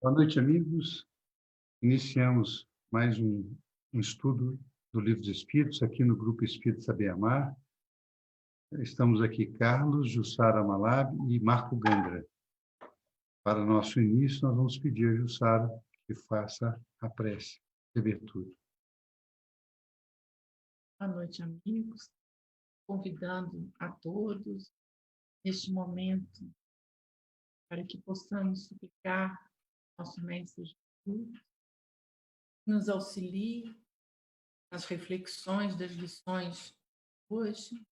Boa noite, amigos. Iniciamos mais um estudo do Livro dos Espíritos, aqui no Grupo Espírito Saber Amar. Estamos aqui Carlos, Jussara Malab e Marco Gandra. Para nosso início, nós vamos pedir a Jussara que faça a prece de abertura. Boa noite, amigos. Convidando a todos, neste momento, para que possamos suplicar nosso Mestre Jesus, nos auxilie nas reflexões das lições de hoje,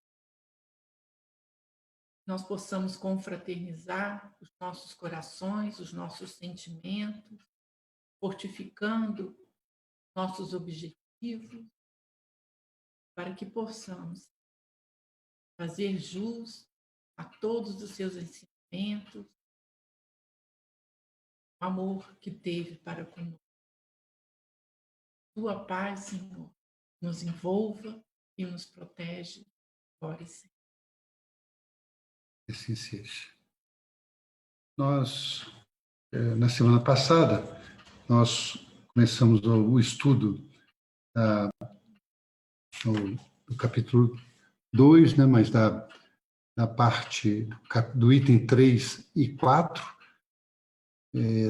nós possamos confraternizar os nossos corações, os nossos sentimentos, fortificando nossos objetivos, para que possamos fazer jus a todos os seus ensinamentos, o amor que teve para conosco. Tua paz, Senhor, nos envolva e nos protege agora e sempre. Assim seja. Nós, na semana passada, nós começamos o estudo do capítulo 2, né, mas da parte do item 3 e 4,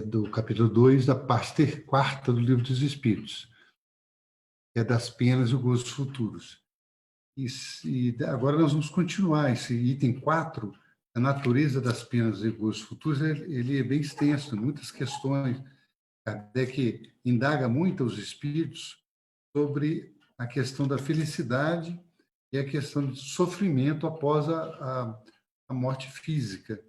do capítulo 2, da parte quarta do Livro dos Espíritos, que é das penas e gozos futuros. E agora nós vamos continuar esse item 4, a natureza das penas e gozos futuros. Ele é bem extenso, muitas questões. Kardec indaga muito aos espíritos sobre a questão da felicidade e a questão do sofrimento após a morte física.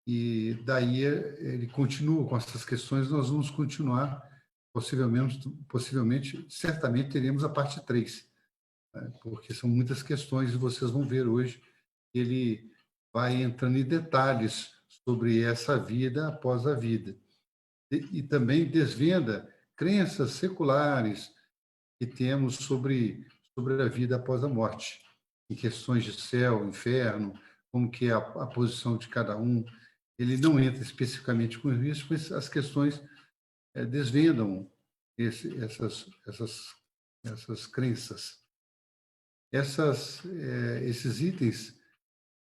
E daí ele continua com essas questões, nós vamos continuar, possivelmente, certamente teremos a parte 3, né? Porque são muitas questões e vocês vão ver hoje, ele vai entrando em detalhes sobre essa vida após a vida. E também desvenda crenças seculares que temos sobre a vida após a morte, em questões de céu, inferno, como que é a posição de cada um. Ele não entra especificamente com isso, mas as questões desvendam essas crenças. Esses itens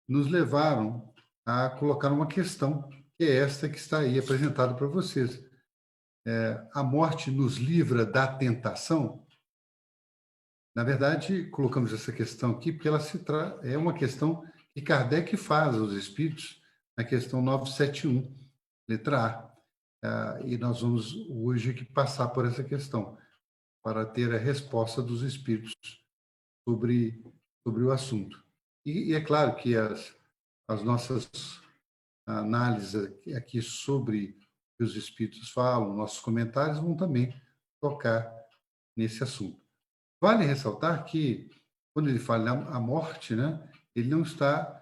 nos levaram a colocar uma questão, que é esta que está aí apresentada para vocês. A morte nos livra da tentação? Na verdade, colocamos essa questão aqui porque ela é uma questão que Kardec faz aos espíritos na questão 971, letra A. E nós vamos hoje aqui passar por essa questão para ter a resposta dos espíritos sobre o assunto. E é claro que as nossas análises aqui sobre o que os espíritos falam, nossos comentários vão também tocar nesse assunto. Vale ressaltar que, quando ele fala a morte, né, ele não está,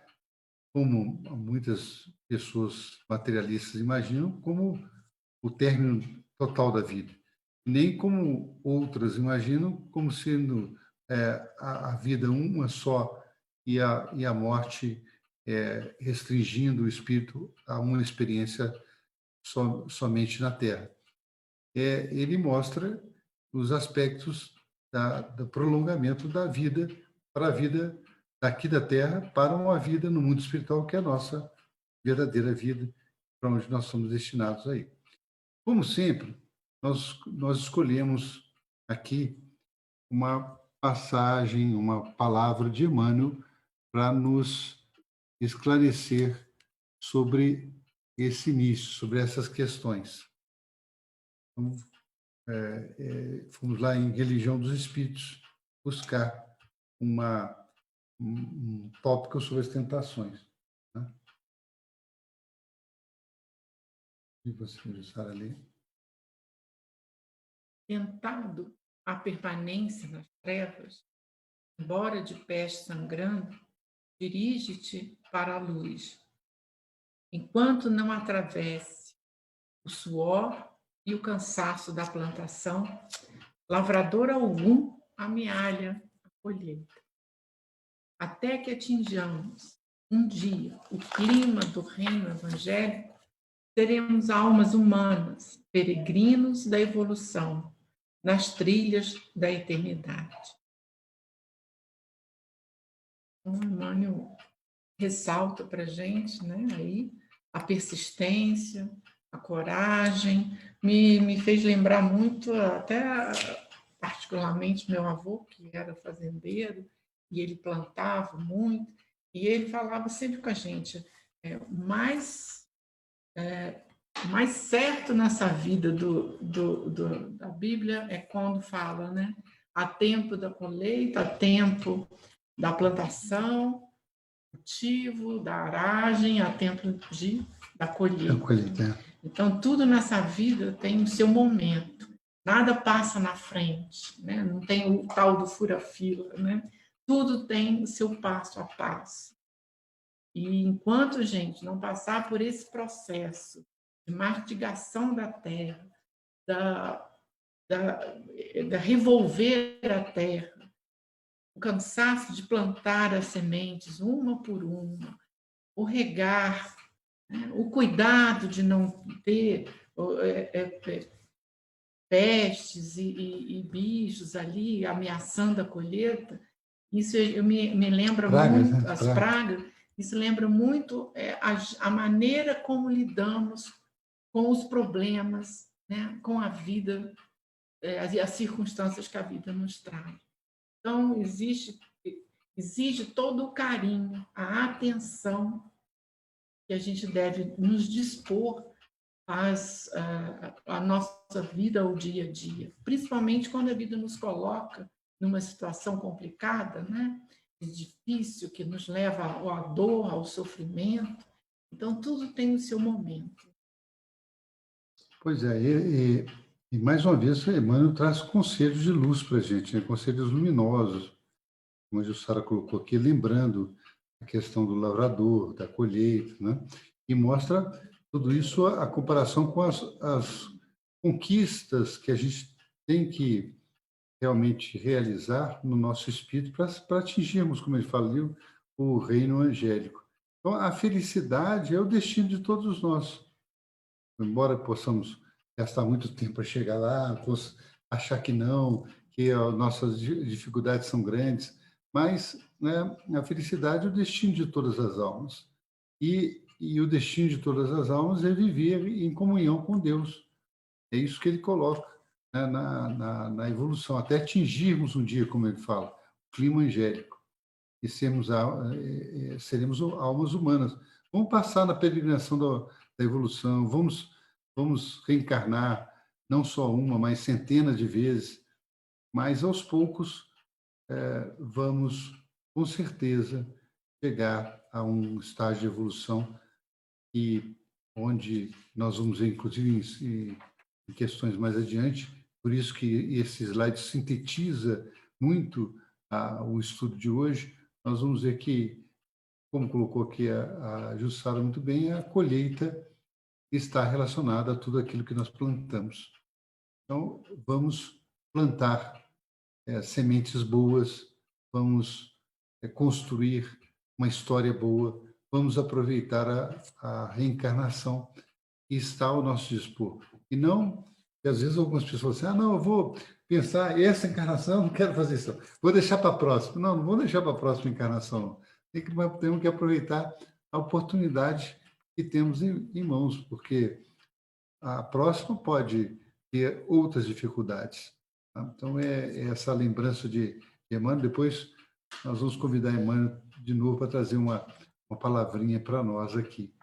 como muitas pessoas materialistas imaginam, como o término total da vida, nem como outras imaginam, como sendo a vida uma só e a morte restringindo o espírito a uma experiência somente na Terra. Ele mostra os aspectos do prolongamento da vida para a vida daqui da Terra para uma vida no mundo espiritual, que é a nossa verdadeira vida, para onde nós somos destinados aí. Como sempre, nós escolhemos aqui uma passagem, uma palavra de Emmanuel para nos esclarecer sobre esse início, sobre essas questões. Então, fomos lá em Religião dos Espíritos buscar um tópico sobre as tentações. Né? E você, Jussara, ali? Tentado a permanência nas trevas, embora de pés sangrando, dirige-te para a luz. Enquanto não atravesse o suor e o cansaço da plantação, lavrador algum amealha a colheita. Até que atinjamos um dia o clima do reino evangélico, seremos almas humanas, peregrinos da evolução, nas trilhas da eternidade. Então, Emmanuel ressalta para a gente, né, aí, a persistência, a coragem, me fez lembrar muito, até particularmente meu avô, que era fazendeiro, e ele plantava muito, e ele falava sempre com a gente, o mais certo nessa vida da Bíblia é quando fala, né? Há tempo da colheita, há tempo da plantação, cultivo, da aragem, há tempo da colheita. Então, tudo nessa vida tem o seu momento. Nada passa na frente, né? Não tem o tal do fura-fila, né? Tudo tem o seu passo a passo. E enquanto, gente, não passar por esse processo de mastigação da terra, da revolver a terra, o cansaço de plantar as sementes uma por uma, o regar, né? O cuidado de não ter pestes e bichos ali ameaçando a colheita, isso me lembra Pragas, muito, né? as pragas, isso lembra muito a maneira como lidamos com os problemas, né? Com a vida, as circunstâncias que a vida nos traz. Então, exige todo o carinho, a atenção que a gente deve nos dispor a nossa vida ao dia a dia, principalmente quando a vida nos coloca numa situação complicada, né? Difícil, que nos leva à dor, ao sofrimento. Então, tudo tem o seu momento. Pois é, e mais uma vez, Emmanuel traz conselhos de luz para a gente, né? Conselhos luminosos, como a Jussara colocou aqui, lembrando a questão do lavrador, da colheita, né? E mostra tudo isso, a comparação com as conquistas que a gente tem que realmente realizar no nosso espírito para atingirmos, como ele fala ali, o reino angélico. Então, a felicidade é o destino de todos nós. Embora possamos gastar muito tempo para chegar lá, achar que não, que as nossas dificuldades são grandes, mas, né, a felicidade é o destino de todas as almas. E o destino de todas as almas é viver em comunhão com Deus. É isso que ele coloca, né, na evolução, até atingirmos um dia, como ele fala, o clima angélico, e seremos almas humanas. Vamos passar na peregrinação da evolução, vamos reencarnar, não só uma, mas centenas de vezes, mas aos poucos vamos, com certeza, chegar a um estágio de evolução onde nós vamos ver, inclusive, em questões mais adiante, por isso que esse slide sintetiza muito o estudo de hoje. Nós vamos ver que, como colocou aqui a Jussara muito bem, a colheita está relacionada a tudo aquilo que nós plantamos. Então, vamos plantar sementes boas, vamos construir uma história boa, vamos aproveitar a reencarnação que está ao nosso dispor. E não, que às vezes algumas pessoas dizem, não, eu vou pensar, essa encarnação, não quero fazer isso, vou deixar para a próxima. Não vou deixar para a próxima encarnação, não. Temos que aproveitar a oportunidade que temos em mãos, porque a próxima pode ter outras dificuldades. Tá? Então, é essa lembrança de Emmanuel. Depois, nós vamos convidar Emmanuel de novo para trazer uma palavrinha para nós aqui,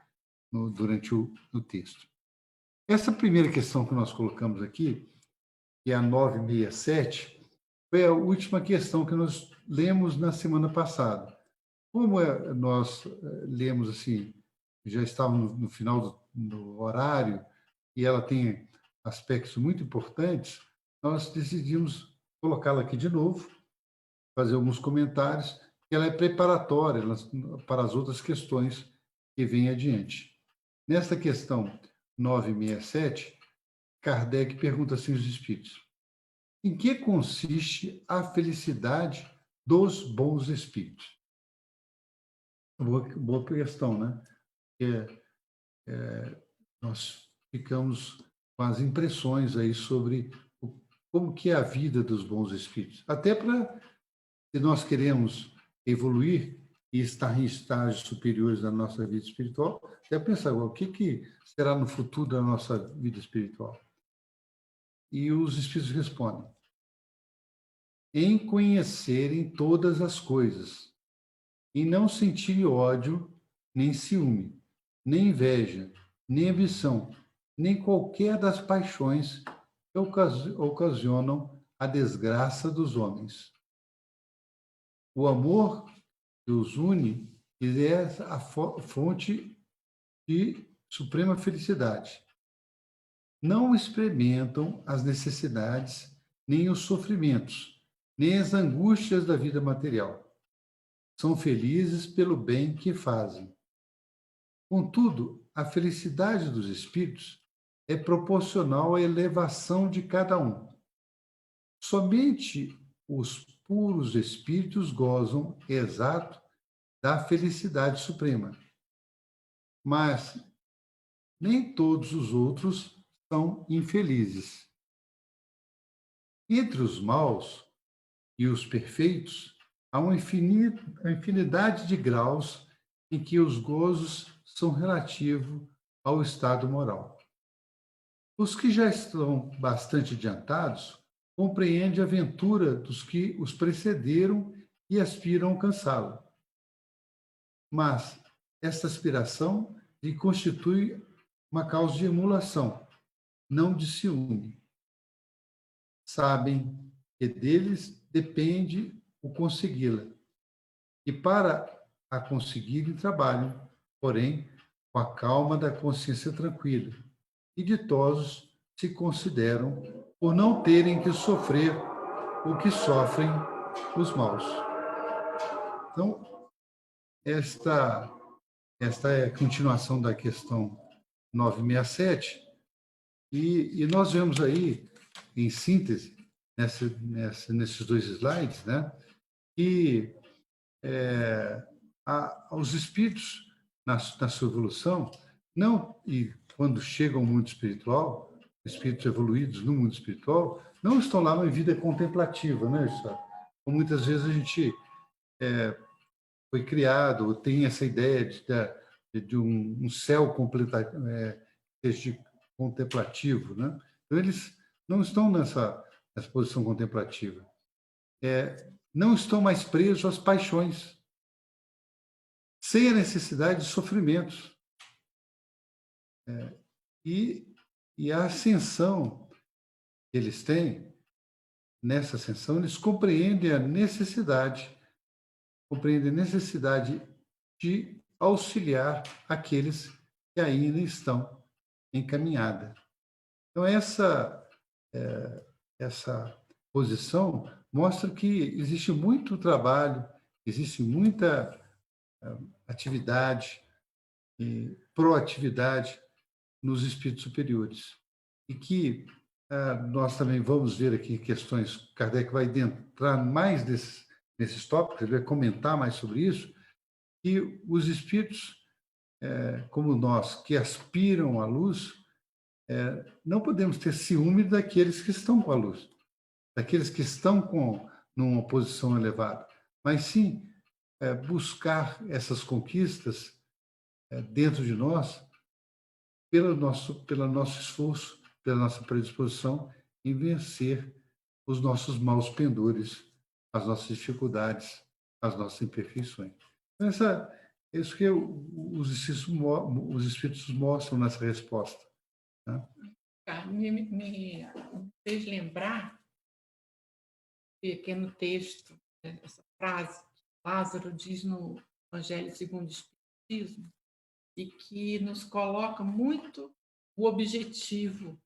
durante o texto. Essa primeira questão que nós colocamos aqui, que é a 967, foi a última questão que nós lemos na semana passada. Como nós lemos assim, já estávamos no final do horário, e ela tem aspectos muito importantes, nós decidimos colocá-la aqui de novo, fazer alguns comentários, e ela é preparatória para as outras questões que vêm adiante. Nesta questão 967, Kardec pergunta assim aos espíritos: em que consiste a felicidade dos bons espíritos? Boa questão, né? nós ficamos com as impressões aí sobre como que é a vida dos bons espíritos. Até para, se nós queremos evoluir e estar em estágios superiores da nossa vida espiritual, até pensar, o que será no futuro da nossa vida espiritual? E os espíritos respondem: em conhecerem todas as coisas, em não sentir ódio, nem ciúme, nem inveja, nem ambição, nem qualquer das paixões que ocasionam a desgraça dos homens. O amor que os une é a fonte de suprema felicidade. Não experimentam as necessidades, nem os sofrimentos, nem as angústias da vida material. São felizes pelo bem que fazem. Contudo, a felicidade dos espíritos é proporcional à elevação de cada um. Somente os puros espíritos gozam, exato, da felicidade suprema. Mas nem todos os outros são infelizes. Entre os maus e os perfeitos, há uma infinidade de graus em que os gozos são relativos ao estado moral. Os que já estão bastante adiantados compreendem a ventura dos que os precederam e aspiram a alcançá-la. Mas esta aspiração lhe constitui uma causa de emulação, não de ciúme. Sabem que deles depende o consegui-la. E para a conseguirem trabalham, porém, com a calma da consciência tranquila. E ditosos se consideram por não terem que sofrer o que sofrem os maus. Então, esta é a continuação da questão 967, e nós vemos aí, em síntese, nesses dois slides, né, que os espíritos, na sua evolução, não, e quando chegam ao mundo espiritual, espíritos evoluídos no mundo espiritual, não estão lá em vida contemplativa, né, sabe? Como muitas vezes a gente foi criado, ou tem essa ideia de um céu contemplativo, né? Então, eles não estão nessa posição contemplativa. Não estão mais presos às paixões, sem a necessidade de sofrimentos. E a ascensão que eles têm, nessa ascensão, eles compreendem a necessidade de auxiliar aqueles que ainda estão em caminhada. Então, essa posição mostra que existe muito trabalho, existe muita atividade e proatividade nos espíritos superiores. E que nós também vamos ver aqui questões, Kardec vai entrar mais nesses tópicos, ele vai comentar mais sobre isso, e os espíritos, como nós, que aspiram à luz, não podemos ter ciúme daqueles que estão com a luz, daqueles que estão numa posição elevada, mas sim buscar essas conquistas dentro de nós pelo nosso esforço, pela nossa predisposição em vencer os nossos maus pendores, as nossas dificuldades, as nossas imperfeições. Então, isso que os espíritos mostram nessa resposta. Né? Me fez lembrar um pequeno texto, essa frase que Lázaro diz no Evangelho segundo o Espiritismo, e que nos coloca muito o objetivo,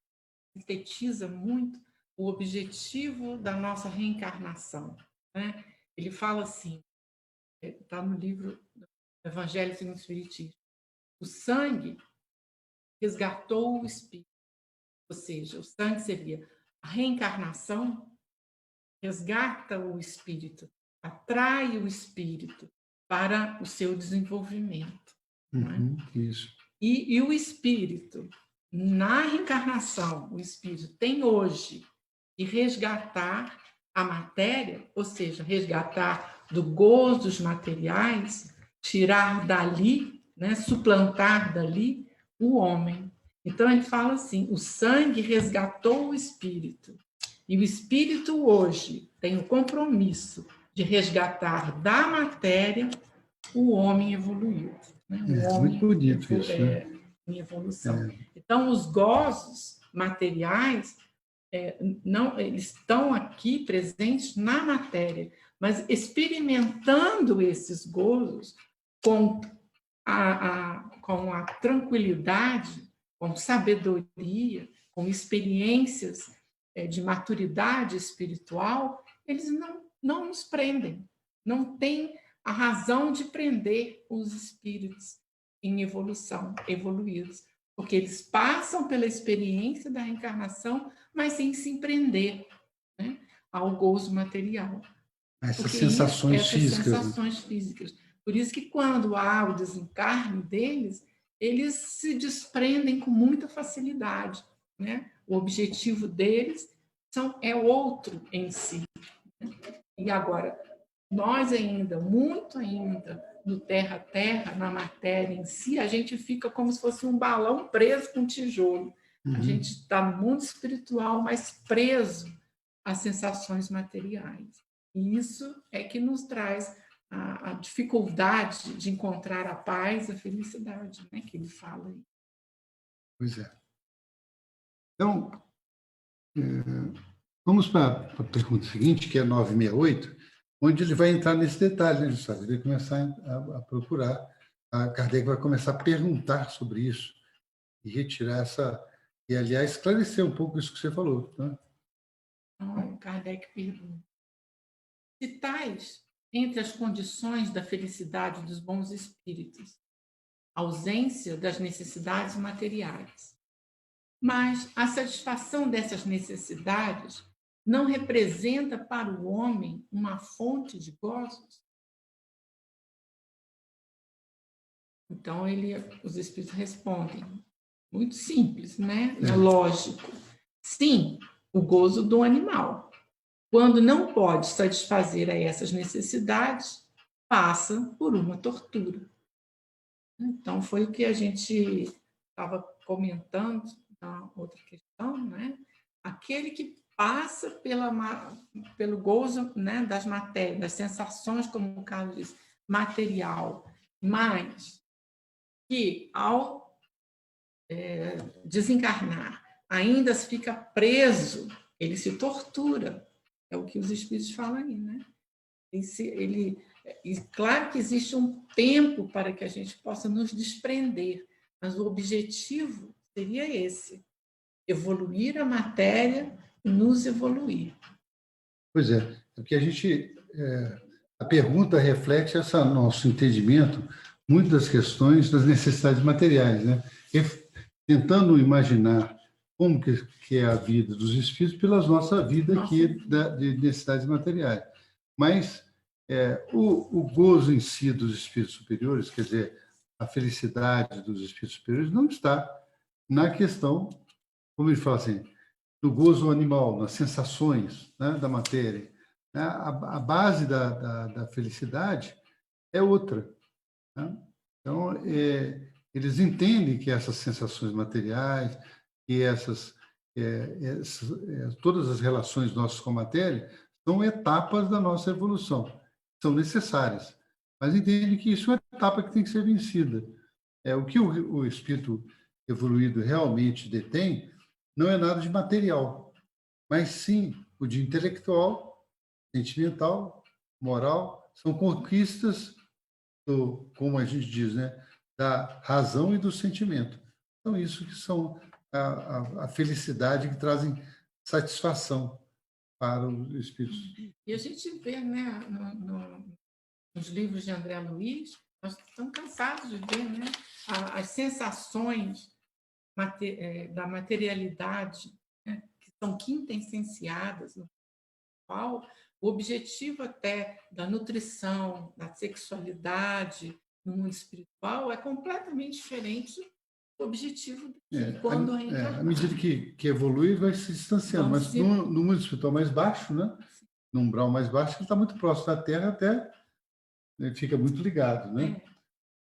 sintetiza muito o objetivo da nossa reencarnação. Né? Ele fala assim, está no livro do Evangelho segundo o Espiritismo: o sangue resgatou o espírito, ou seja, o sangue seria a reencarnação, resgata o espírito, atrai o espírito para o seu desenvolvimento. Uhum, isso. E o espírito, na reencarnação, o espírito tem hoje de resgatar a matéria, ou seja, resgatar do gozo dos materiais, tirar dali, né, suplantar dali o homem. Então ele fala assim: o sangue resgatou o espírito. E o espírito hoje tem o compromisso de resgatar da matéria o homem evoluído. Né? O homem muito bonito isso, né? em evolução. Então, os gozos materiais não, eles estão aqui presentes na matéria, mas experimentando esses gozos com com a tranquilidade, com sabedoria, com experiências de maturidade espiritual, eles não nos prendem, não tem a razão de prender os espíritos em evolução, evoluídos, porque eles passam pela experiência da reencarnação, mas sem se prender, né, ao gozo material. Essas sensações físicas. Essas sensações físicas. Por isso que quando há o desencarne deles, eles se desprendem com muita facilidade, né? O objetivo deles é outro em si. Né? E agora, nós ainda, muito ainda, no terra-terra, na matéria em si, a gente fica como se fosse um balão preso com um tijolo. A gente está no mundo espiritual, mas preso às sensações materiais. E isso é que nos traz a dificuldade de encontrar a paz, a felicidade, né, que ele fala aí. Pois é. Então, vamos para a pergunta seguinte, que é 968, onde ele vai entrar nesse detalhe, né, Gustavo? Ele vai começar a procurar, a Kardec vai começar a perguntar sobre isso e retirar essa... E, aliás, esclarecer um pouco isso que você falou. Né? Então, Kardec pergunta: se tais entre as condições da felicidade dos bons espíritos, ausência das necessidades materiais, mas a satisfação dessas necessidades não representa para o homem uma fonte de gozos? Então, os espíritos respondem, muito simples, né? É lógico. Sim, o gozo do animal. Quando não pode satisfazer a essas necessidades, passa por uma tortura. Então, foi o que a gente estava comentando na outra questão, né? Aquele que passa pelo gozo, né, das matérias, das sensações, como o Carlos disse, material, mas que, ao desencarnar, ainda fica preso, ele se tortura. É o que os espíritos falam aí, né? E claro que existe um tempo para que a gente possa nos desprender, mas o objetivo seria esse: evoluir a matéria e nos evoluir. Pois é, porque a gente... a pergunta reflete esse nosso entendimento, muitas das questões das necessidades materiais, né? E tentando imaginar como que é a vida dos espíritos pela nossa vida aqui de necessidades materiais. Mas o gozo em si dos espíritos superiores, quer dizer, a felicidade dos espíritos superiores, não está na questão, como ele fala assim, do gozo animal, nas sensações, né, da matéria. A base da felicidade é outra. Né? Então, eles entendem que essas sensações materiais, que todas as relações nossas com a matéria são etapas da nossa evolução, são necessárias, mas entendem que isso é uma etapa que tem que ser vencida. O que o espírito evoluído realmente detém não é nada de material, mas sim o de intelectual, sentimental, moral, são conquistas como a gente diz, né, da razão e do sentimento. Então, isso que são a felicidade que trazem satisfação para os espíritos. E a gente vê, né, nos livros de André Luiz, nós estamos cansados de ver, né, as sensações da materialidade, né, que são quintessenciadas no qual o objetivo até da nutrição, da sexualidade no mundo espiritual é completamente diferente o objetivo dele, quando à reencarnar. medida que evolui, vai se distanciando, mas no mundo espiritual mais baixo, né? No umbral mais baixo, ele está muito próximo da Terra, até ele fica muito ligado, né?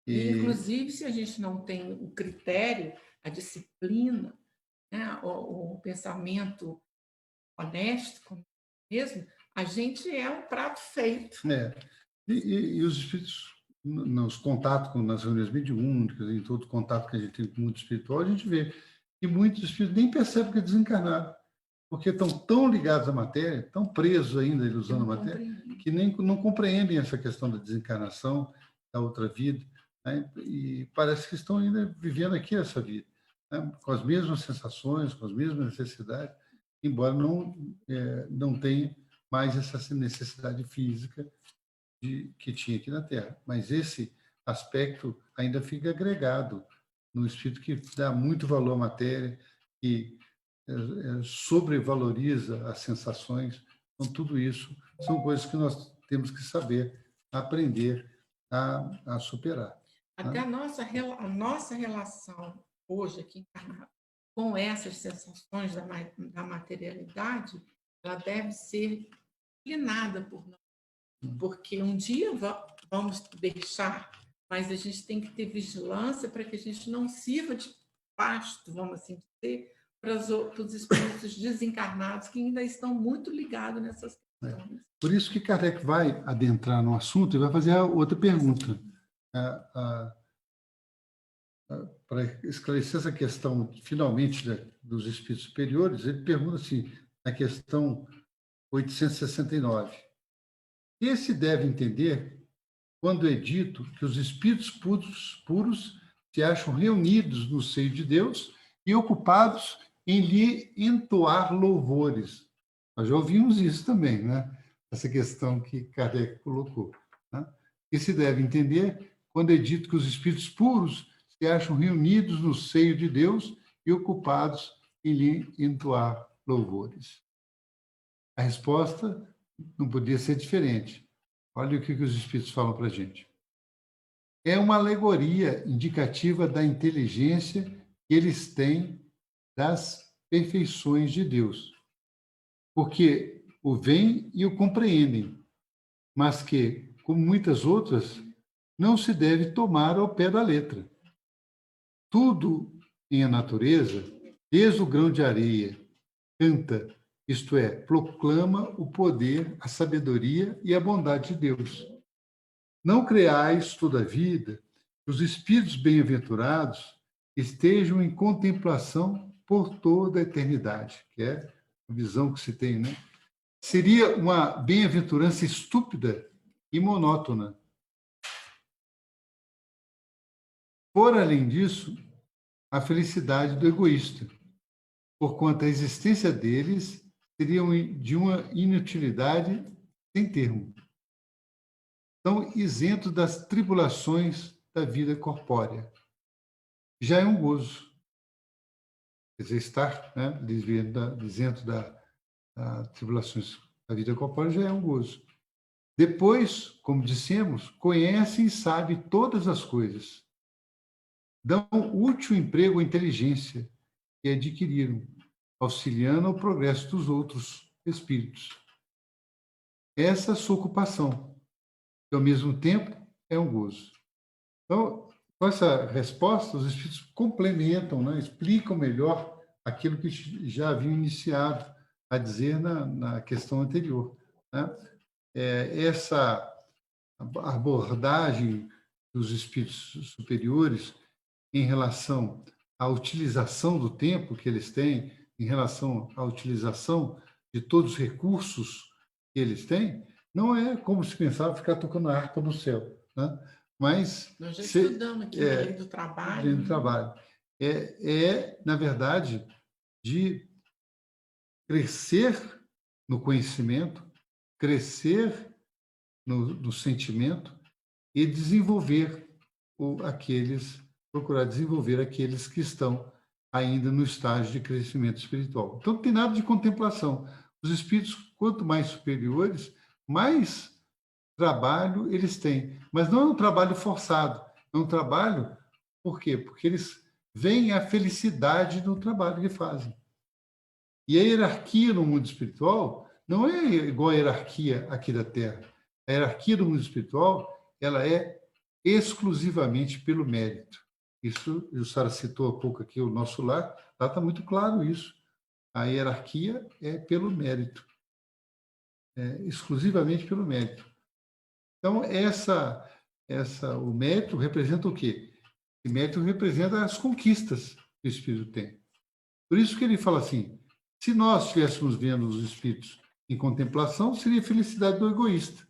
Inclusive, se a gente não tem o critério, a disciplina, né, o pensamento honesto mesmo, a gente é um prato feito. E os espíritos, nos contatos, nas reuniões mediúnicas, em todo contato que a gente tem com o mundo espiritual, a gente vê que muitos espíritos nem percebem que é desencarnado, porque estão tão ligados à matéria, tão presos ainda, usando a matéria, que nem não compreendem essa questão da desencarnação, da outra vida, né? E parece que estão ainda vivendo aqui essa vida, né? Com as mesmas sensações, com as mesmas necessidades, embora não tenha mais essa necessidade física que tinha aqui na Terra. Mas esse aspecto ainda fica agregado no espírito, que dá muito valor à matéria, que sobrevaloriza as sensações. Então, tudo isso são coisas que nós temos que saber aprender a superar. Até a nossa relação hoje aqui encarnada com essas sensações da materialidade, ela deve ser disciplinada por nós, porque um dia vamos deixar, mas a gente tem que ter vigilância para que a gente não sirva de pasto, vamos assim dizer, para os espíritos desencarnados que ainda estão muito ligados nessas questões. Por isso que Kardec vai adentrar no assunto e vai fazer a outra pergunta. Para esclarecer essa questão, finalmente, dos espíritos superiores, ele pergunta assim, na questão 869. E se deve entender quando é dito que os espíritos puros se acham reunidos no seio de Deus e ocupados em lhe entoar louvores. Nós já ouvimos isso também, né? Essa questão que Kardec colocou. Né? E se deve entender quando é dito que os espíritos puros se acham reunidos no seio de Deus e ocupados em lhe entoar louvores. A resposta não podia ser diferente. Olha o que os espíritos falam para a gente. É uma alegoria indicativa da inteligência que eles têm das perfeições de Deus, porque o veem e o compreendem, mas que, como muitas outras, não se deve tomar ao pé da letra. Tudo em a natureza, desde o grão de areia, canta, isto é, proclama o poder, a sabedoria e a bondade de Deus. Não creais, toda a vida, que os espíritos bem-aventurados estejam em contemplação por toda a eternidade, que é a visão que se tem, né? Seria uma bem-aventurança estúpida e monótona. Por além disso, a felicidade do egoísta, porquanto a existência deles seria de uma inutilidade sem termo. Estão isentos das tribulações da vida corpórea. Já é um gozo. Quer dizer, estar, né, isento das tribulações da vida corpórea já é um gozo. Depois, como dissemos, conhecem e sabem todas as coisas. Dão útil emprego à inteligência que adquiriram, auxiliando ao progresso dos outros espíritos. Essa é a sua ocupação, que ao mesmo tempo é um gozo. Então, com essa resposta, os espíritos complementam, né, explicam melhor aquilo que já haviam iniciado a dizer na questão anterior. Né? Essa abordagem dos espíritos superiores em relação à utilização do tempo que eles têm, em relação à utilização de todos os recursos que eles têm, não é como se pensava ficar tocando a harpa no céu, né? Mas nós já estudamos aqui na lei do trabalho. Lei do trabalho. Na verdade, de crescer no conhecimento, crescer no sentimento e procurar desenvolver aqueles que estão ainda no estágio de crescimento espiritual. Então, não tem nada de contemplação. Os espíritos, quanto mais superiores, mais trabalho eles têm. Mas não é um trabalho forçado, é um trabalho, por quê? Porque eles vem a felicidade do trabalho que fazem. E a hierarquia no mundo espiritual não é igual a hierarquia aqui da Terra. A hierarquia do mundo espiritual, ela é exclusivamente pelo mérito. Isso, o Sara citou há pouco aqui o nosso lar, lá está muito claro isso. A hierarquia é pelo mérito, exclusivamente pelo mérito. Então, o mérito representa o quê? O mérito representa as conquistas que o espírito tem. Por isso que ele fala assim, se nós estivéssemos vendo os espíritos em contemplação, seria a felicidade do egoísta.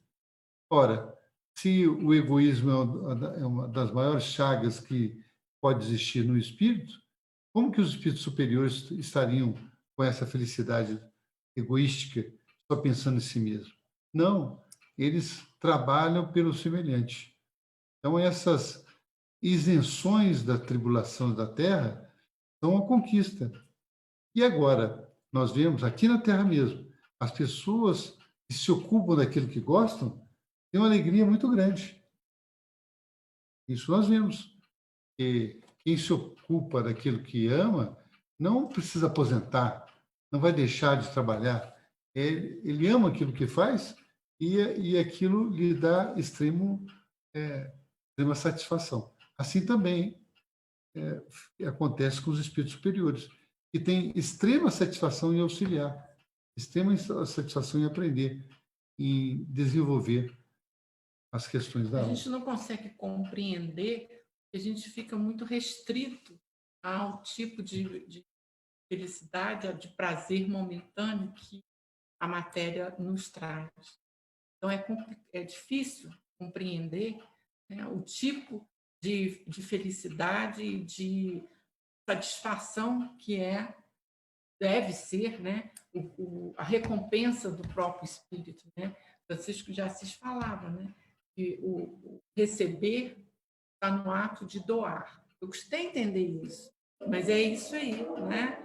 Ora, se o egoísmo é uma das maiores chagas que pode existir no espírito, como que os espíritos superiores estariam com essa felicidade egoística, só pensando em si mesmo? Não, eles trabalham pelo semelhante. Então, essas isenções da tribulação da Terra são uma conquista. E agora, nós vemos aqui na Terra mesmo, as pessoas que se ocupam daquilo que gostam têm uma alegria muito grande. Isso nós vemos. E quem se ocupa daquilo que ama não precisa aposentar, não vai deixar de trabalhar. Ele ama aquilo que faz e aquilo lhe dá extrema satisfação. Assim também acontece com os espíritos superiores, que têm extrema satisfação em auxiliar, extrema satisfação em aprender, em desenvolver as questões da A alma. gente não consegue compreender, porque a gente fica muito restrito ao tipo de felicidade, de prazer momentâneo que a matéria nos traz. Então, é difícil compreender, né, o tipo de felicidade e de satisfação que deve ser, né, a recompensa do próprio espírito, né? Francisco de Assis falava, né, que o receber está no ato de doar. Eu custei entender isso, mas é isso aí, né?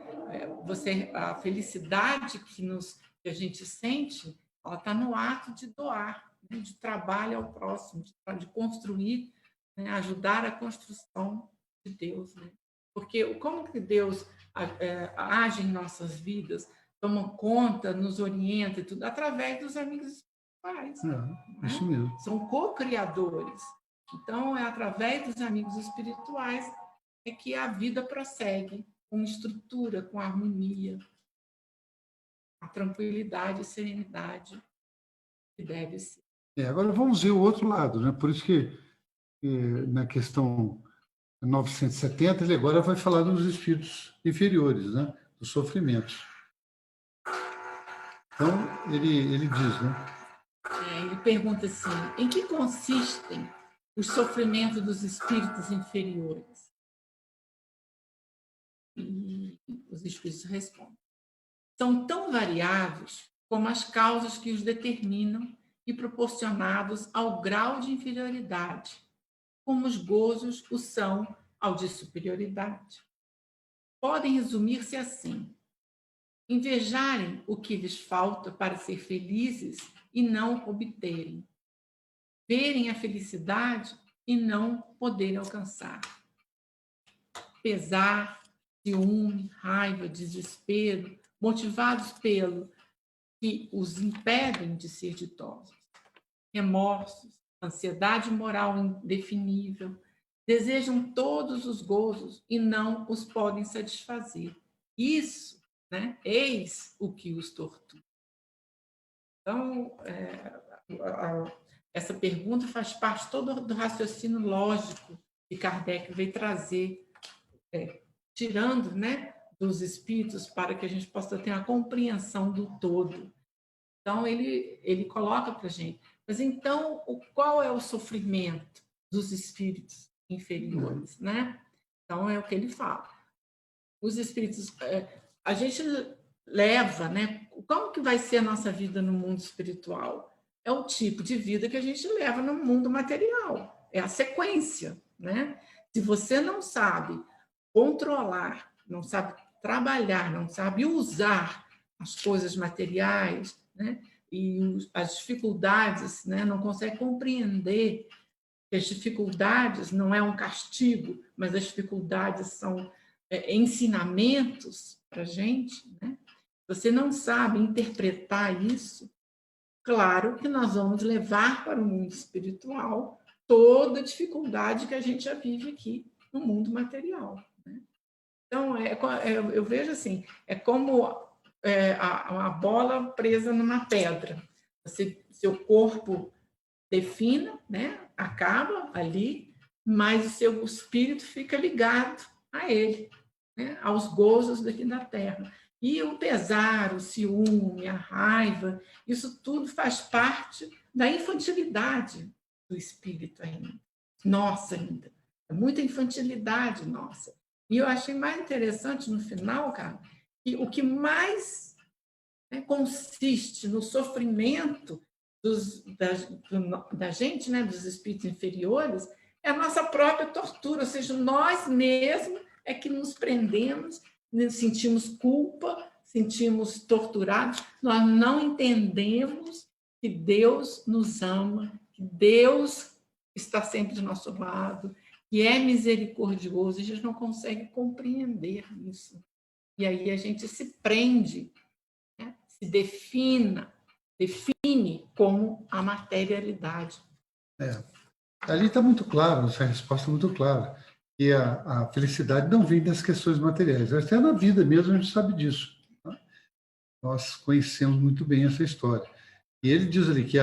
A felicidade que a gente sente, ela está no ato de doar, né? De trabalho ao próximo, de construir, né? Ajudar a construção de Deus, né? Porque como que Deus age em nossas vidas, toma conta, nos orienta e tudo, através dos amigos espirituais. Isso mesmo. São co-criadores. Então, é através dos amigos espirituais que a vida prossegue com estrutura, com harmonia, a tranquilidade e serenidade que deve ser. Agora vamos ver o outro lado, né? Por isso que na questão 970 ele agora vai falar dos espíritos inferiores, né? Dos sofrimentos. Então ele diz, né? Ele pergunta assim: em que consistem os sofrimentos dos espíritos inferiores? E os espíritos respondem: são tão variados como as causas que os determinam e proporcionados ao grau de inferioridade, como os gozos o são ao de superioridade. Podem resumir-se assim: invejarem o que lhes falta para ser felizes e não obterem, verem a felicidade e não poderem alcançar, pesar, ciúme, raiva, desespero, motivados pelo que os impedem de ser ditosos, remorsos, ansiedade moral indefinível, desejam todos os gozos e não os podem satisfazer. Isso, né, eis o que os tortura. Então, essa pergunta faz parte todo do raciocínio lógico que Kardec veio trazer, tirando, né, dos espíritos para que a gente possa ter a compreensão do todo. Então, ele coloca para a gente. Mas, então, qual é o sofrimento dos espíritos inferiores? Né? Então, é o que ele fala. Os espíritos... a gente leva, né? Como que vai ser a nossa vida no mundo espiritual? É o tipo de vida que a gente leva no mundo material. É a sequência, né? Se você não sabe controlar, não sabe trabalhar, não sabe usar as coisas materiais, né? E as dificuldades, né? Não consegue compreender que as dificuldades não é um castigo, mas as dificuldades são ensinamentos para a gente, né? Você não sabe interpretar isso, claro que nós vamos levar para o mundo espiritual toda a dificuldade que a gente já vive aqui no mundo material, né? Então, eu vejo assim, é como uma bola presa numa pedra. Seu corpo defina, né? Acaba ali, mas o seu espírito fica ligado a ele, né? Aos gozos daqui da terra. E o pesar, o ciúme, a raiva, isso tudo faz parte da infantilidade do espírito ainda. Nossa, ainda. É muita infantilidade nossa. E eu achei mais interessante no final, cara, que o que mais, né, consiste no sofrimento da gente, né, dos espíritos inferiores, é a nossa própria tortura, ou seja, nós mesmos é que nos prendemos, sentimos culpa, sentimos torturados, nós não entendemos que Deus nos ama, que Deus está sempre do nosso lado, que é misericordioso, a gente não consegue compreender isso. E aí a gente se prende, né? Se define como a materialidade. Ali está muito claro, essa resposta é muito clara, que a felicidade não vem das questões materiais, até na vida mesmo a gente sabe disso. Tá? Nós conhecemos muito bem essa história. E ele diz ali que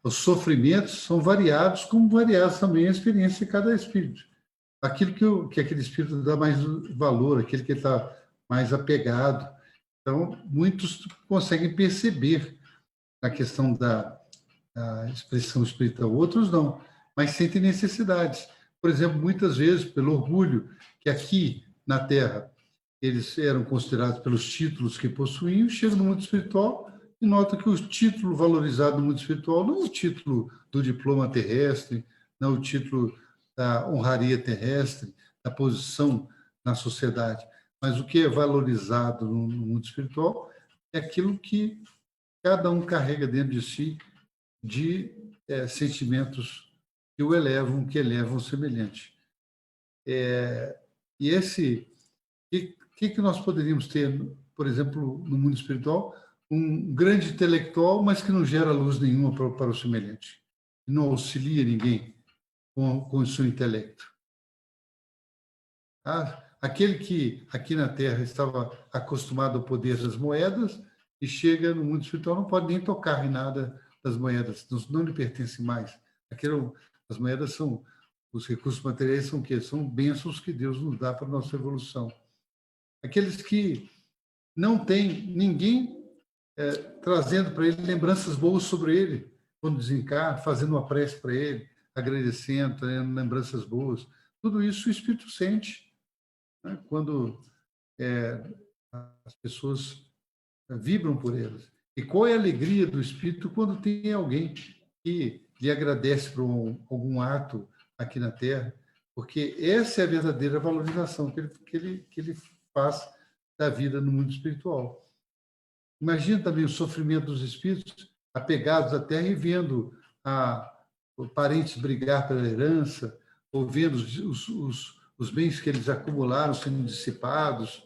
os sofrimentos são variados, como variados também a experiência de cada espírito. Aquilo que aquele espírito dá mais valor, aquele que está mais apegado. Então, muitos conseguem perceber a questão da expressão espiritual, outros não, mas sentem necessidades. Por exemplo, muitas vezes, pelo orgulho, que aqui na Terra eles eram considerados pelos títulos que possuíam, chegam no mundo espiritual e nota que o título valorizado no mundo espiritual não é o título do diploma terrestre, não é o título da honraria terrestre, da posição na sociedade, mas o que é valorizado no mundo espiritual é aquilo que cada um carrega dentro de si de sentimentos que o elevam, que elevam o semelhante. E que nós poderíamos ter, por exemplo, no mundo espiritual, um grande intelectual, mas que não gera luz nenhuma para o semelhante, não auxilia ninguém com o seu intelecto. Aquele que aqui na Terra estava acostumado ao poder das moedas e chega no mundo espiritual não pode nem tocar em nada das moedas, não lhe pertence mais. As moedas são, os recursos materiais são o quê? São bênçãos que Deus nos dá para a nossa evolução. Aqueles que não têm ninguém trazendo para ele lembranças boas sobre ele, quando desencarna, fazendo uma prece para ele, agradecendo, trazendo lembranças boas. Tudo isso o Espírito sente, né? Quando as pessoas vibram por elas. E qual é a alegria do Espírito quando tem alguém que lhe agradece por algum ato aqui na Terra, porque essa é a verdadeira valorização que ele faz da vida no mundo espiritual. Imagina também o sofrimento dos espíritos apegados à Terra e vendo os parentes brigar pela herança, ou vendo os bens que eles acumularam sendo dissipados.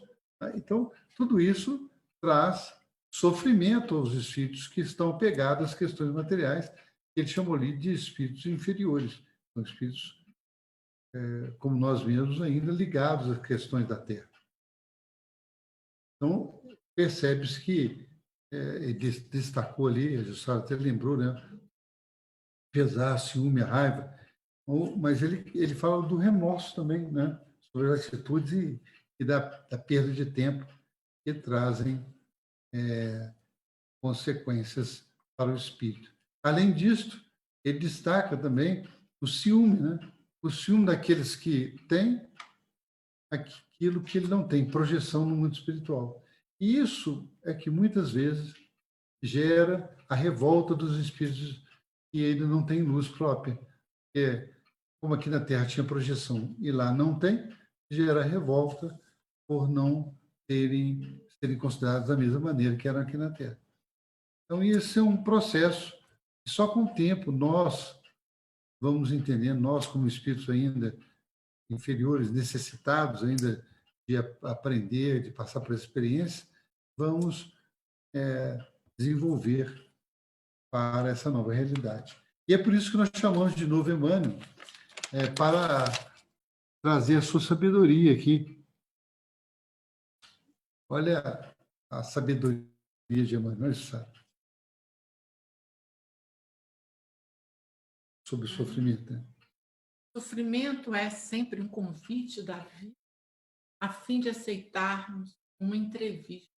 Então, tudo isso traz sofrimento aos espíritos que estão apegados às questões materiais, que ele chamou ali de espíritos inferiores, são espíritos como nós mesmos, ainda ligados às questões da Terra. Então, percebe-se que, ele destacou ali, a Jussara até lembrou, né? Pesar, ciúme, a raiva, mas ele fala do remorso também, né? Sobre as atitudes e da perda de tempo que trazem consequências para o espírito. Além disso, ele destaca também o ciúme, né? O ciúme daqueles que têm aquilo que ele não tem, projeção no mundo espiritual. E isso é que muitas vezes gera a revolta dos espíritos que ainda não têm luz própria. Como aqui na Terra tinha projeção e lá não tem, gera revolta por não serem considerados da mesma maneira que eram aqui na Terra. Então, isso é um processo que só com o tempo nós vamos entender, nós como espíritos ainda inferiores, necessitados ainda de aprender, de passar por essa experiência, vamos desenvolver para essa nova realidade. E é por isso que nós chamamos de novo Emmanuel, para trazer a sua sabedoria aqui. Olha a sabedoria de Emmanuel, sabe? Sobre o sofrimento. Né? O sofrimento é sempre um convite da vida a fim de aceitarmos uma entrevista.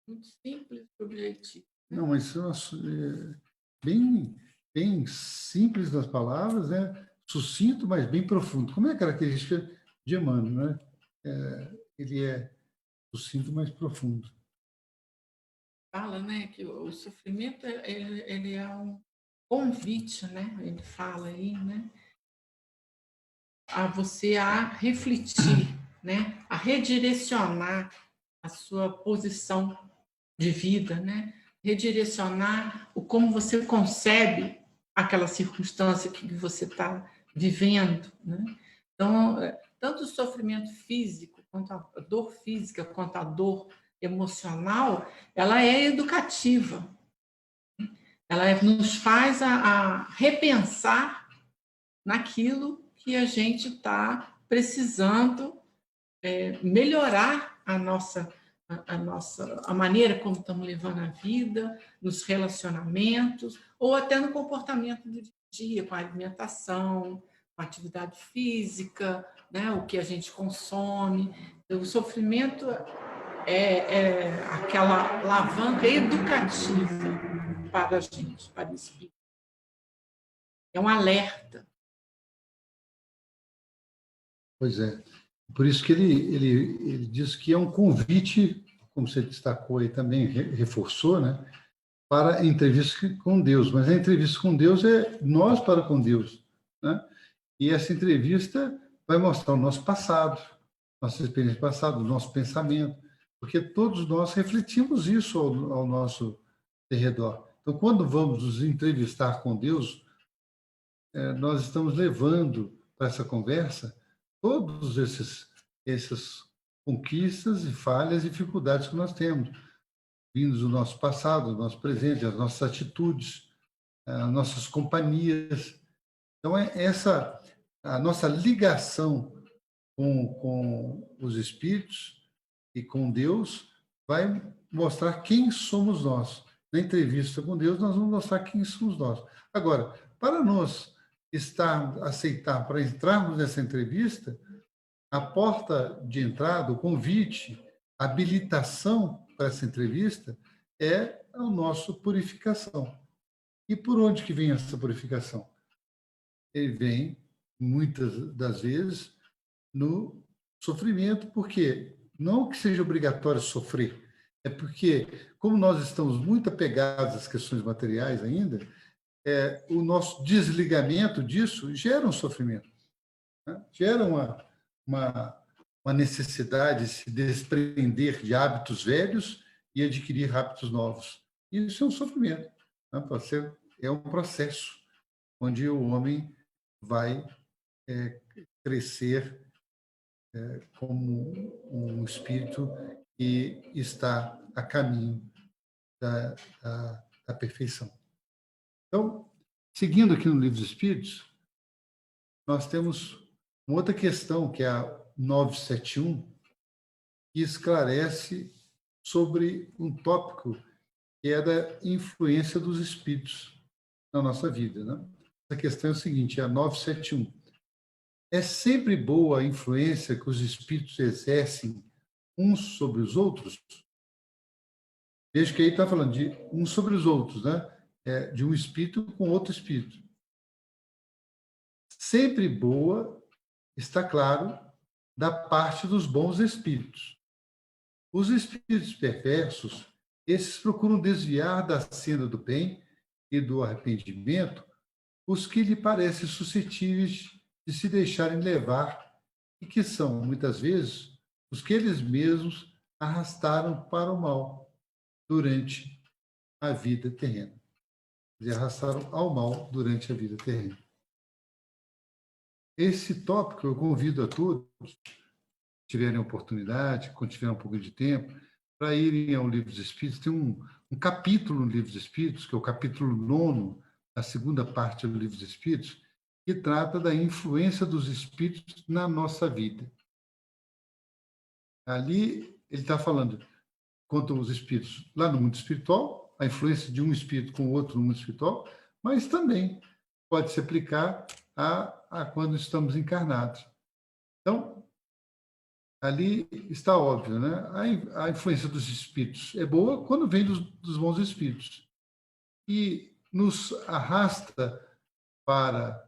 Muito simples e objetivo. Né? Não, mas bem, bem simples nas palavras, né? Sucinto, mas bem profundo. Como é a característica de Emmanuel, né? Ele é sucinto, mas profundo. Fala, né, que o sofrimento ele é um convite, né? Ele fala aí, né? A você a refletir, né? A redirecionar a sua posição de vida, né? Redirecionar o como você concebe aquela circunstância que você está vivendo, né? Então, tanto o sofrimento físico, quanto a dor física, quanto a dor emocional, ela é educativa. Ela nos faz a repensar naquilo que a gente está precisando melhorar a maneira como estamos levando a vida, nos relacionamentos, ou até no comportamento do dia a dia, com a alimentação, com a atividade física, né, o que a gente consome. O sofrimento é aquela alavanca educativa para a gente, para o espírito. É um alerta. Pois é. Por isso que ele diz que é um convite, como você destacou aí também, reforçou, né, para a entrevista com Deus. Mas a entrevista com Deus é nós para com Deus. Né? E essa entrevista vai mostrar o nosso passado, nossa experiência passada, o nosso pensamento, porque todos nós refletimos isso ao nosso redor. Então, quando vamos nos entrevistar com Deus, nós estamos levando para essa conversa todos essas conquistas e falhas e dificuldades que nós temos, vindos do nosso passado, do nosso presente, as nossas atitudes, as nossas companhias. Então, essa a nossa ligação com os espíritos e com Deus vai mostrar quem somos nós. Na entrevista com Deus, nós vamos mostrar quem somos nós. Agora, para nós aceitar, para entrarmos nessa entrevista, a porta de entrada, o convite, a habilitação para essa entrevista é a nossa purificação. E por onde que vem essa purificação? Ele vem, muitas das vezes, no sofrimento, porque não que seja obrigatório sofrer, é porque, como nós estamos muito apegados às questões materiais ainda, o nosso desligamento disso gera um sofrimento, né? Gera uma necessidade de se desprender de hábitos velhos e adquirir hábitos novos. Isso é um sofrimento, né? É um processo onde o homem vai crescer como um espírito que está a caminho da perfeição. Então, seguindo aqui no Livro dos Espíritos, nós temos uma outra questão, que é a 971, que esclarece sobre um tópico que é da influência dos espíritos na nossa vida. Né? A questão é o seguinte, é a 971. É sempre boa a influência que os espíritos exercem uns sobre os outros? Veja que aí está falando de uns sobre os outros, né? De um espírito com outro espírito. Sempre boa, está claro, da parte dos bons espíritos. Os espíritos perversos, esses procuram desviar da senda do bem e do arrependimento os que lhe parecem suscetíveis de se deixarem levar e que são, muitas vezes, os que eles mesmos arrastaram para o mal durante a vida terrena. e arrastaram ao mal durante a vida terrena. Esse tópico eu convido a todos, se tiverem oportunidade, quando tiverem um pouco de tempo, para irem ao Livro dos Espíritos. Tem um capítulo no Livro dos Espíritos, que é o capítulo 9, a segunda parte do Livro dos Espíritos, que trata da influência dos espíritos na nossa vida. Ali ele está falando quanto aos espíritos lá no mundo espiritual, a influência de um espírito com o outro no mundo espiritual, mas também pode se aplicar a quando estamos encarnados. Então, ali está óbvio, né? A influência dos espíritos é boa quando vem dos bons espíritos e nos arrasta para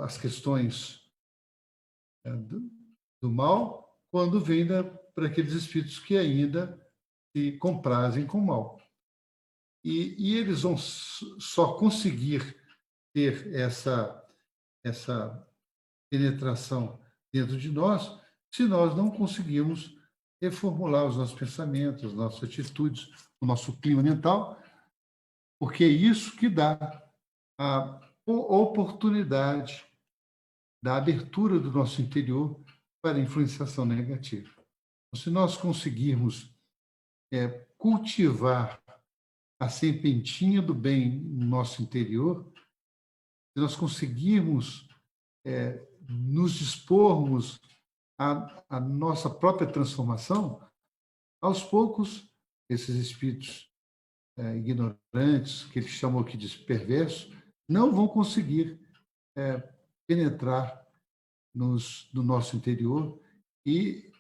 as questões do mal quando vem para aqueles espíritos que ainda se comprazem com o mal. E eles vão só conseguir ter essa penetração dentro de nós se nós não conseguirmos reformular os nossos pensamentos, as nossas atitudes, o nosso clima mental, porque é isso que dá a oportunidade da abertura do nosso interior para a influenciação negativa. Então, se nós conseguirmos cultivar a sementinha do bem no nosso interior, se nós conseguirmos nos dispormos à nossa própria transformação, aos poucos, esses espíritos ignorantes, que ele chamou aqui de perversos, não vão conseguir penetrar no nosso interior e,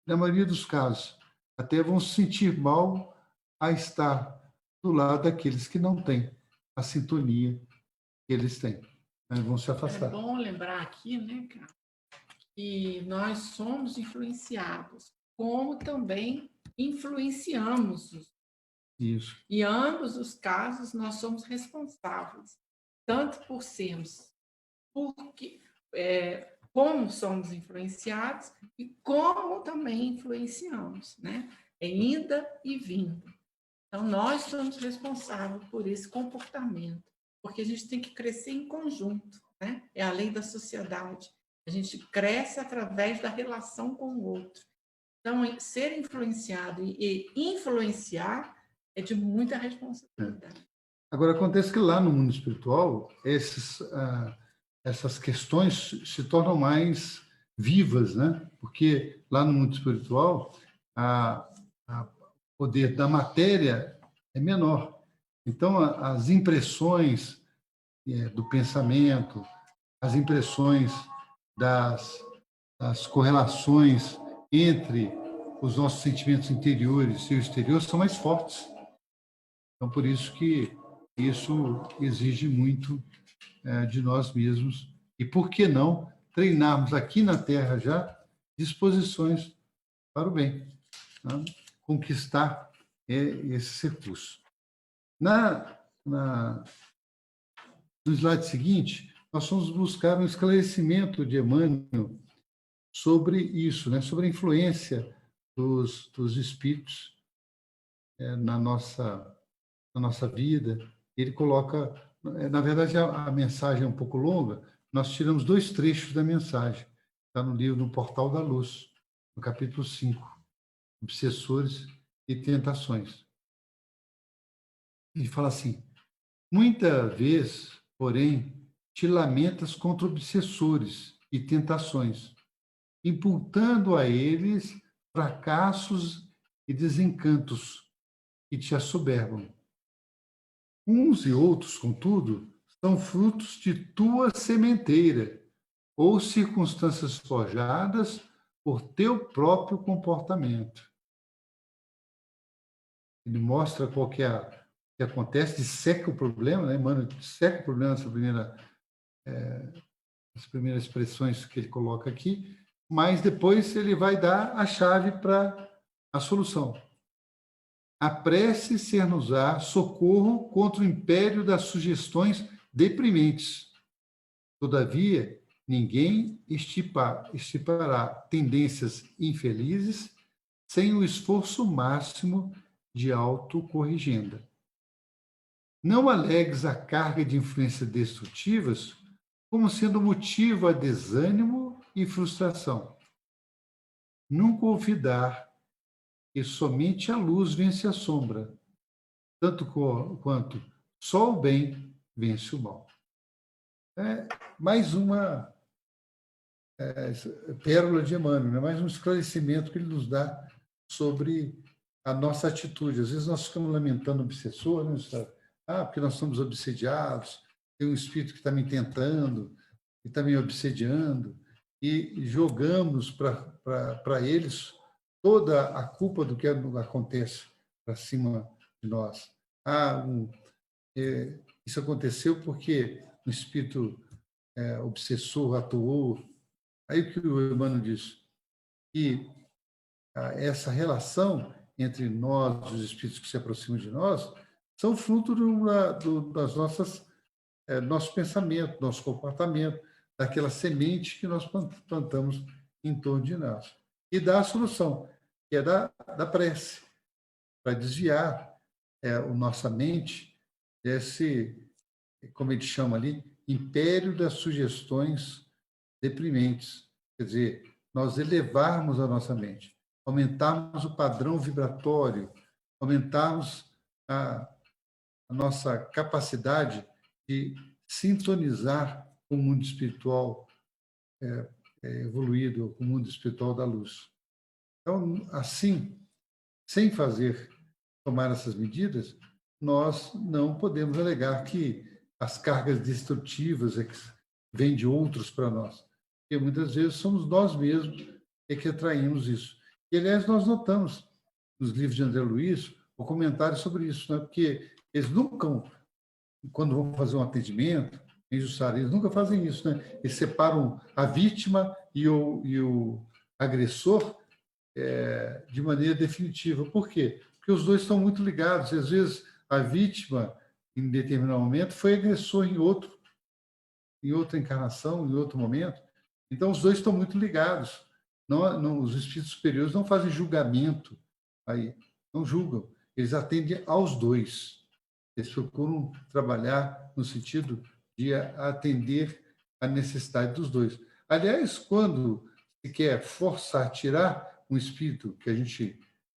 na maioria dos casos, até vão se sentir mal a estar do lado daqueles que não têm a sintonia que eles têm. Vão se afastar. É bom lembrar aqui, né, cara, que nós somos influenciados, como também influenciamos. Isso. E ambos os casos nós somos responsáveis, tanto por sermos, porque como somos influenciados e como também influenciamos, né? Ainda e vindo. Então, nós somos responsáveis por esse comportamento, porque a gente tem que crescer em conjunto, né? É a lei da sociedade. A gente cresce através da relação com o outro. Então, ser influenciado e influenciar é de muita responsabilidade. Agora, acontece que lá no mundo espiritual, essas questões se tornam mais vivas, né? Porque lá no mundo espiritual, o poder da matéria é menor. Então, as impressões do pensamento, as impressões das correlações entre os nossos sentimentos interiores e o exterior são mais fortes. Então, por isso que isso exige muito de nós mesmos. E por que não treinarmos aqui na Terra já disposições para o bem, né? Conquistar esse recurso. No slide seguinte, nós vamos buscar um esclarecimento de Emmanuel sobre isso, né? Sobre a influência dos espíritos na nossa vida. Ele coloca, na verdade, a mensagem é um pouco longa, nós tiramos 2 trechos da mensagem, está no livro No Portal da Luz, no capítulo 5, Obsessores e Tentações. Ele fala assim: muita vez, porém, te lamentas contra obsessores e tentações, imputando a eles fracassos e desencantos que te assoberbam. Uns e outros, contudo, são frutos de tua sementeira ou circunstâncias forjadas por teu próprio comportamento. Ele mostra qual que que acontece, disseca o problema, né, mano? Disseca o problema nas primeiras expressões que ele coloca aqui, mas depois ele vai dar a chave para a solução. A prece ser-nos-á socorro contra o império das sugestões deprimentes. Todavia, ninguém estipará tendências infelizes sem o esforço máximo de autocorrigenda. Não alegues a carga de influências destrutivas como sendo motivo a desânimo e frustração. Nunca olvidar que somente a luz vence a sombra, tanto quanto só o bem vence o mal. É mais uma pérola de Emmanuel, né? Mais um esclarecimento que ele nos dá sobre a nossa atitude. Às vezes nós ficamos lamentando o obsessor, né? Porque nós somos obsediados, tem um espírito que está me tentando, que está me obsediando, e jogamos para eles toda a culpa do que acontece para cima de nós. Isso aconteceu porque o espírito obsessor atuou. Aí o que o Emmanuel diz? Que essa relação entre nós, os espíritos que se aproximam de nós, são fruto das nosso pensamento, nosso comportamento, daquela semente que nós plantamos em torno de nós. E dá a solução, que é da prece, para desviar a nossa mente desse, como ele chama ali, império das sugestões deprimentes. Quer dizer, nós elevarmos a nossa mente, aumentarmos o padrão vibratório, aumentarmos a nossa capacidade de sintonizar com o mundo espiritual evoluído, com o mundo espiritual da luz. Então, assim, sem tomar essas medidas, nós não podemos alegar que as cargas destrutivas vêm de outros para nós. Porque muitas vezes somos nós mesmos que atraímos isso. E, aliás, nós notamos nos livros de André Luiz o comentário sobre isso, né? Porque eles nunca, quando vão fazer um atendimento em Jussara, eles nunca fazem isso, né? Eles separam a vítima e o agressor de maneira definitiva. Por quê? Porque os dois estão muito ligados. E, às vezes, a vítima, em determinado momento, foi agressor em outra encarnação, em outro momento. Então, os dois estão muito ligados. Os espíritos superiores não fazem julgamento aí, não julgam. Eles atendem aos dois. Eles procuram trabalhar no sentido de atender a necessidade dos dois. Aliás, quando se quer forçar, tirar um espírito que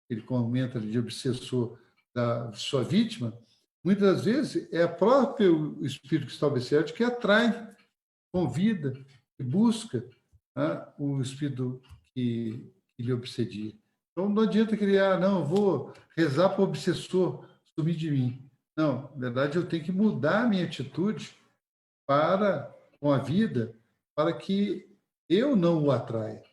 ele comenta de obsessor da sua vítima, muitas vezes é o próprio espírito que está obsediado que atrai, convida e busca, né, o espírito que lhe obsedia. Então, não adianta criar, não, eu vou rezar para o obsessor sumir de mim. Não, na verdade, eu tenho que mudar a minha atitude com a vida para que eu não o atraia,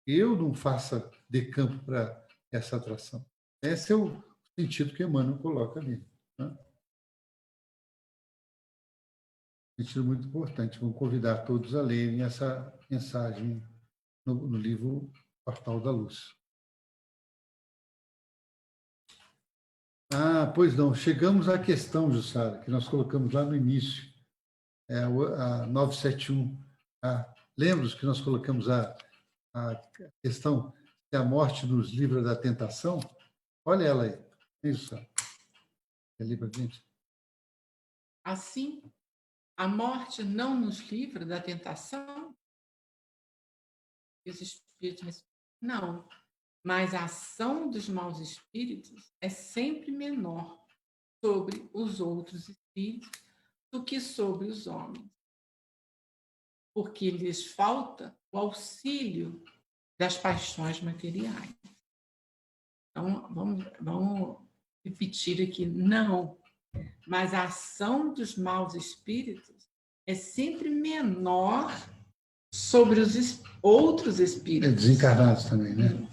eu não faça de campo para essa atração. Esse é o sentido que Emmanuel coloca ali. Né? Sentido muito importante. Vamos convidar todos a lerem essa mensagem no livro Portal da Luz. Pois não. Chegamos à questão, Jussara, que nós colocamos lá no início, a 971. Lembra-se que nós colocamos a questão que a morte nos livra da tentação? Olha ela aí. Isso. Livra, gente. Assim, a morte não nos livra da tentação? Os espíritos não, mas a ação dos maus espíritos é sempre menor sobre os outros espíritos do que sobre os homens, porque lhes falta o auxílio das paixões materiais. Então, vamos repetir aqui, não, mas a ação dos maus espíritos é sempre menor sobre os outros espíritos. Desencarnados também, né?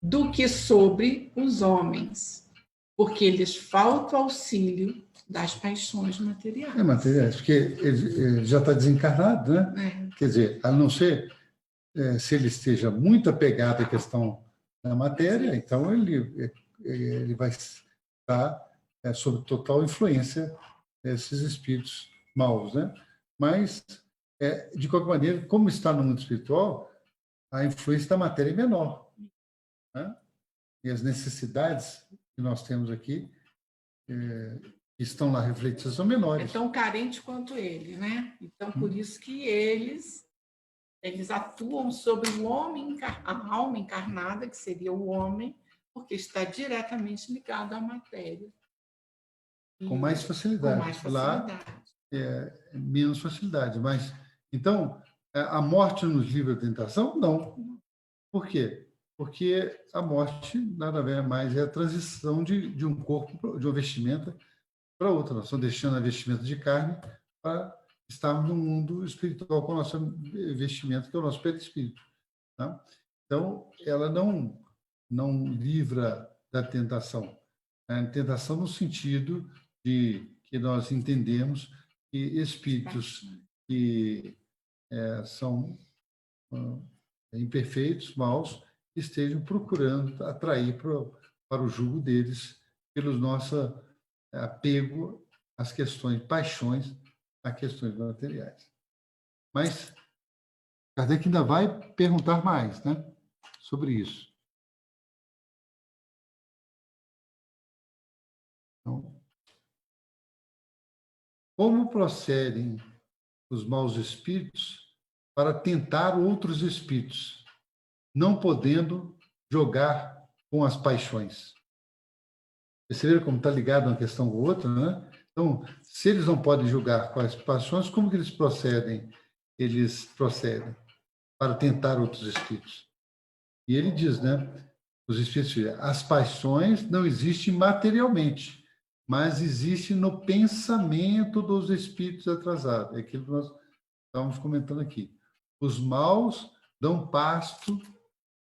Do que sobre os homens, porque lhes falta o auxílio das paixões materiais. Materiais, porque ele já está desencarnado, né? Quer dizer, a não ser se ele esteja muito apegado à questão da matéria, então ele vai estar sob total influência desses espíritos maus, né? Mas, de qualquer maneira, como está no mundo espiritual, a influência da matéria é menor, né? E as necessidades que nós temos aqui estão lá refletidos são menores. É tão carente quanto ele, né? Então, por isso que eles atuam sobre o homem, a alma encarnada, que seria o homem, porque está diretamente ligado à matéria. Com mais facilidade. Com mais facilidade. Lá, menos facilidade. Mas, então, a morte nos livra da tentação? Não. Por quê? Porque a morte nada mais é a transição de um corpo, de uma vestimenta para outra. Nós estamos deixando a vestimenta de carne para estarmos no mundo espiritual com o nosso vestimento, que é o nosso perispírito. Tá? Então, ela não livra da tentação. A tentação no sentido de que nós entendemos que espíritos que são imperfeitos, maus, estejam procurando atrair para o jugo deles pelo nosso apego às questões, paixões a questões materiais. Mas Kardec ainda vai perguntar mais, né, sobre isso. Então, como procedem os maus espíritos para tentar outros espíritos, não podendo jogar com as paixões? Perceberam como está ligado uma questão com outra, né? Então, se eles não podem julgar com as paixões, como que eles procedem? Eles procedem para tentar outros espíritos. E ele diz, né? Os espíritos, as paixões não existem materialmente, mas existem no pensamento dos espíritos atrasados. É aquilo que nós estávamos comentando aqui. Os maus dão pasto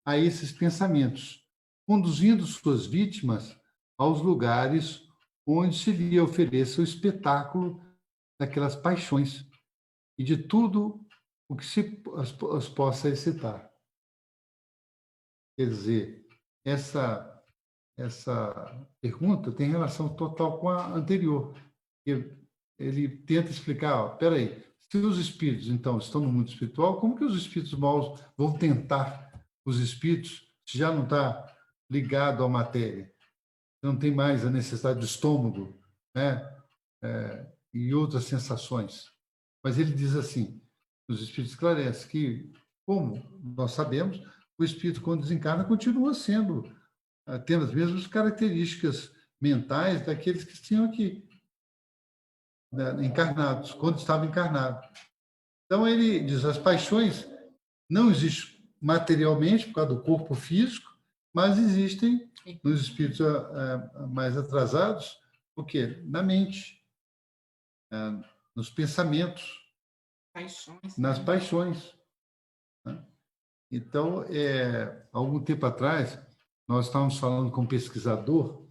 a esses pensamentos, conduzindo suas vítimas aos lugares onde se lhe ofereça o espetáculo daquelas paixões e de tudo o que as possa excitar. Quer dizer, essa pergunta tem relação total com a anterior. Ele tenta explicar, espera aí, se os espíritos, então, estão no mundo espiritual, como que os espíritos maus vão tentar os espíritos se já não está ligado à matéria? Não tem mais a necessidade do estômago, né? E outras sensações. Mas ele diz assim, os espíritos esclarecem que, como nós sabemos, o espírito, quando desencarna, continua tendo as mesmas características mentais daqueles que tinham aqui, né, encarnados, quando estava encarnado. Então, ele diz, as paixões não existem materialmente, por causa do corpo físico, mas existem nos espíritos mais atrasados, o quê? Na mente, nos pensamentos, nas paixões. Né? Então, algum tempo atrás, nós estávamos falando com um pesquisador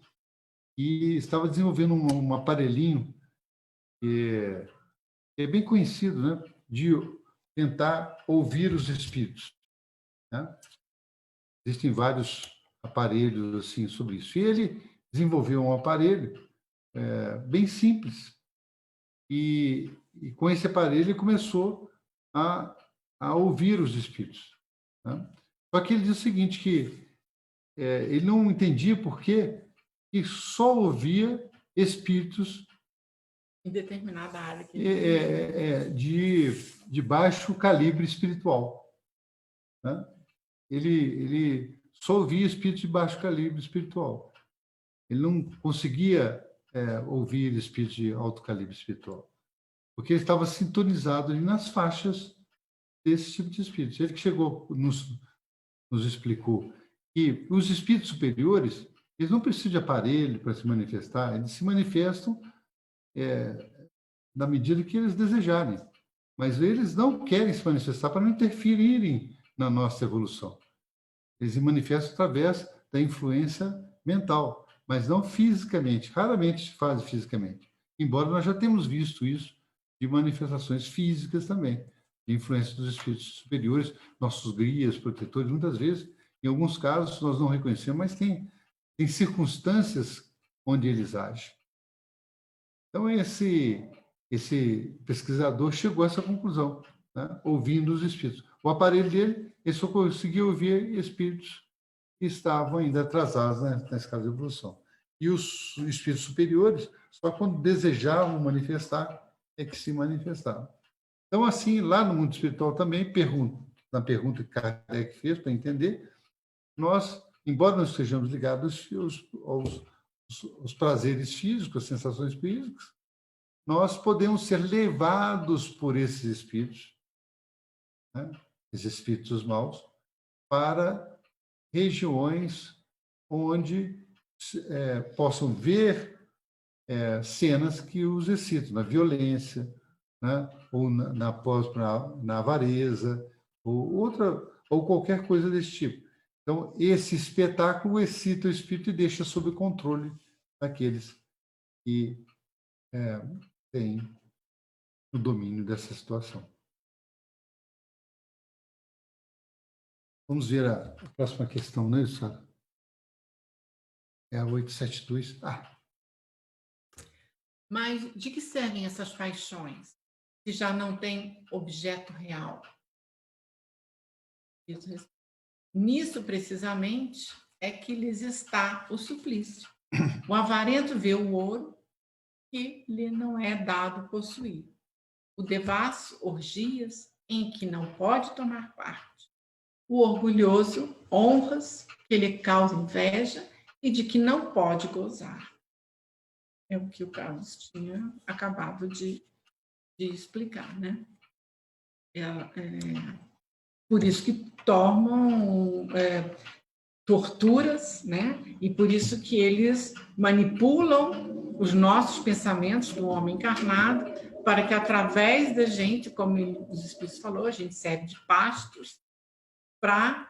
e estava desenvolvendo um aparelhinho que é bem conhecido, né, de tentar ouvir os espíritos. Né? Existem vários aparelhos assim sobre isso. E ele desenvolveu um aparelho bem simples. E com esse aparelho ele começou a ouvir os espíritos. Né? Só que ele diz o seguinte, que ele não entendia por que só ouvia espíritos em determinada área que de baixo calibre espiritual. Né? Ele só ouvia espíritos de baixo calibre espiritual. Ele não conseguia ouvir espíritos de alto calibre espiritual, porque ele estava sintonizado ali nas faixas desse tipo de espíritos. Ele que chegou, nos explicou que os espíritos superiores, eles não precisam de aparelho para se manifestar, eles se manifestam na medida que eles desejarem. Mas eles não querem se manifestar para não interferirem na nossa evolução. Eles se manifestam através da influência mental, mas não fisicamente. Raramente se faz fisicamente. Embora nós já temos visto isso de manifestações físicas também, de influência dos espíritos superiores, nossos guias, protetores, muitas vezes, em alguns casos, nós não reconhecemos, mas tem circunstâncias onde eles agem. Então, esse pesquisador chegou a essa conclusão, né? Ouvindo os espíritos. O aparelho dele, ele só conseguia ouvir espíritos que estavam ainda atrasados, né, na escala de evolução. E os espíritos superiores, só quando desejavam manifestar, é que se manifestavam. Então, assim, lá no mundo espiritual também, na pergunta que Kardec fez para entender, nós, embora não estejamos ligados aos prazeres físicos, às sensações físicas, nós podemos ser levados por esses espíritos, né, esses espíritos maus, para regiões onde possam ver cenas que os excitam, na violência, né, ou na avareza, ou qualquer coisa desse tipo. Então, esse espetáculo excita o espírito e deixa sob controle daqueles que têm o domínio dessa situação. Vamos ver a próxima questão, né, Sara? É a 872. Mas de que servem essas paixões, se já não têm objeto real? Nisso, precisamente, é que lhes está o suplício. O avarento vê o ouro que lhe não é dado possuir. O devasso, orgias em que não pode tomar parte. O orgulhoso, honras que lhe causa inveja e de que não pode gozar. É o que o Carlos tinha acabado de explicar, né? Por isso que tomam torturas, né? E por isso que eles manipulam os nossos pensamentos do homem encarnado para que através da gente, como os Espíritos falou, a gente serve de pastos para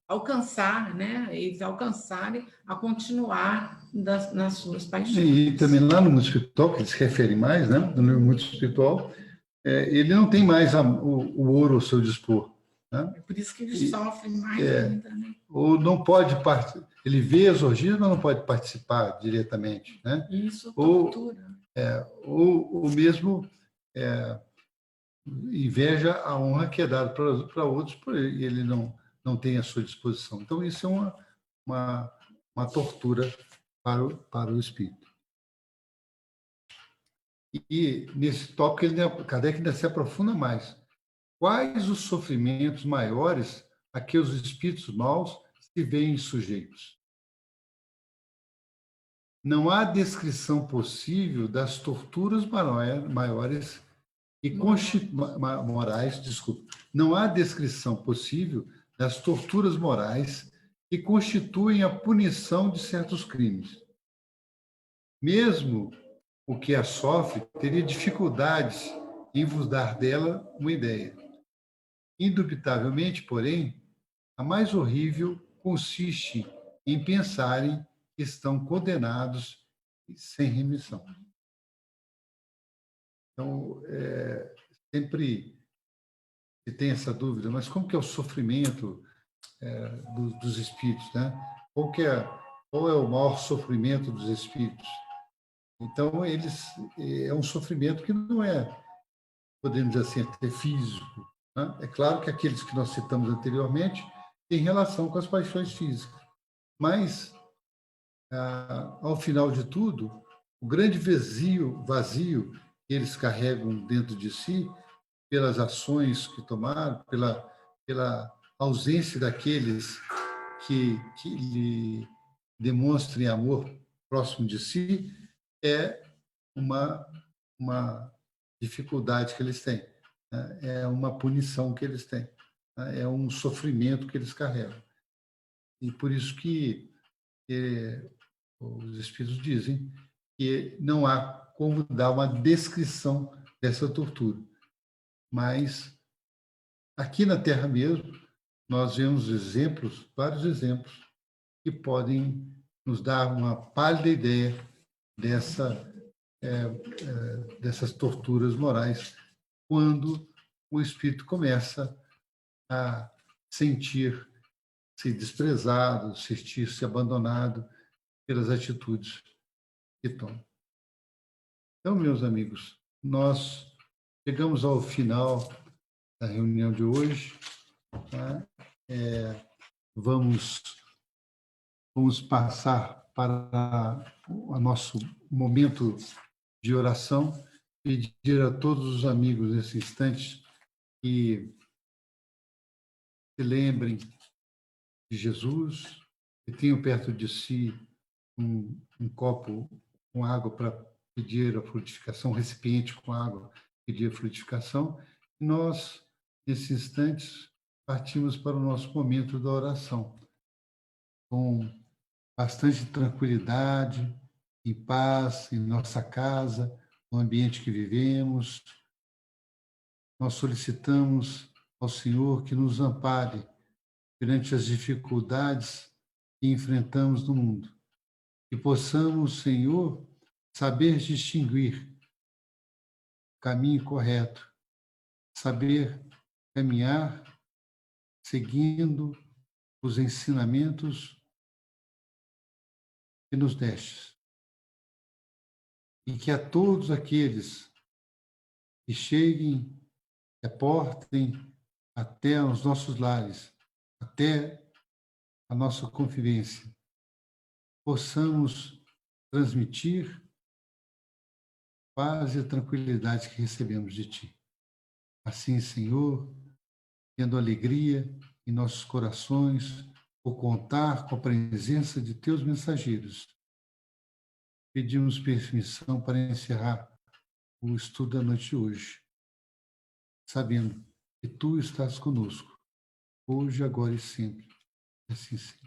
alcançar, né? Eles alcançarem a continuar nas suas paixões. E também lá no mundo espiritual, que eles se referem mais, né? No mundo espiritual, ele não tem mais o ouro ao seu dispor. Né? É por isso que eles sofrem mais ainda, né? Ou não pode ele vê as orgias, mas não pode participar diretamente, né? Isso, tortura. Ou mesmo inveja a honra que é dada para outros, por ele não tem à sua disposição. Então, isso é uma tortura para o espírito. E nesse tópico, Kardec ainda se aprofunda mais. Quais os sofrimentos maiores a que os espíritos maus se veem sujeitos? Não há descrição possível das torturas maiores e morais, desculpa. Não há descrição possível das torturas morais que constituem a punição de certos crimes. Mesmo o que a sofre teria dificuldades em vos dar dela uma ideia. Indubitavelmente, porém, a mais horrível consiste em pensarem que estão condenados sem remissão. Então, sempre se tem essa dúvida, mas como que é o sofrimento dos espíritos, né? Qual é o maior sofrimento dos espíritos? Então, é um sofrimento que não é, podemos dizer assim, até físico. Né? É claro que aqueles que nós citamos anteriormente têm relação com as paixões físicas, mas, ao final de tudo, o grande vazio que eles carregam dentro de si, pelas ações que tomaram, pela ausência daqueles que lhe demonstrem amor próximo de si, é uma dificuldade que eles têm, né? É uma punição que eles têm, né? É um sofrimento que eles carregam. E por isso que os Espíritos dizem que não há como dar uma descrição dessa tortura. Mas aqui na Terra mesmo, nós vemos vários exemplos, que podem nos dar uma pálida ideia dessas torturas morais, quando o espírito começa a sentir-se desprezado, sentir-se abandonado pelas atitudes que toma. Então, meus amigos, nós chegamos ao final da reunião de hoje. Tá? Vamos vamos passar para o nosso momento de oração, pedir a todos os amigos nesse instante que se lembrem de Jesus, que tenham perto de si um copo com água para pedir a frutificação, um recipiente com água, pedir a frutificação. E nós, nesses instantes, partimos para o nosso momento da oração, com bastante tranquilidade, em paz, em nossa casa, no ambiente que vivemos. Nós solicitamos ao Senhor que nos ampare perante as dificuldades que enfrentamos no mundo. Que possamos, Senhor, saber distinguir o caminho correto, saber caminhar seguindo os ensinamentos que nos destes. E que a todos aqueles que cheguem, que aportem até os nossos lares, até a nossa convivência, possamos transmitir paz e tranquilidade que recebemos de Ti. Assim, Senhor, tendo alegria em nossos corações por contar com a presença de Teus mensageiros, pedimos permissão para encerrar o estudo da noite de hoje, sabendo que Tu estás conosco, hoje, agora e sempre. Assim seja.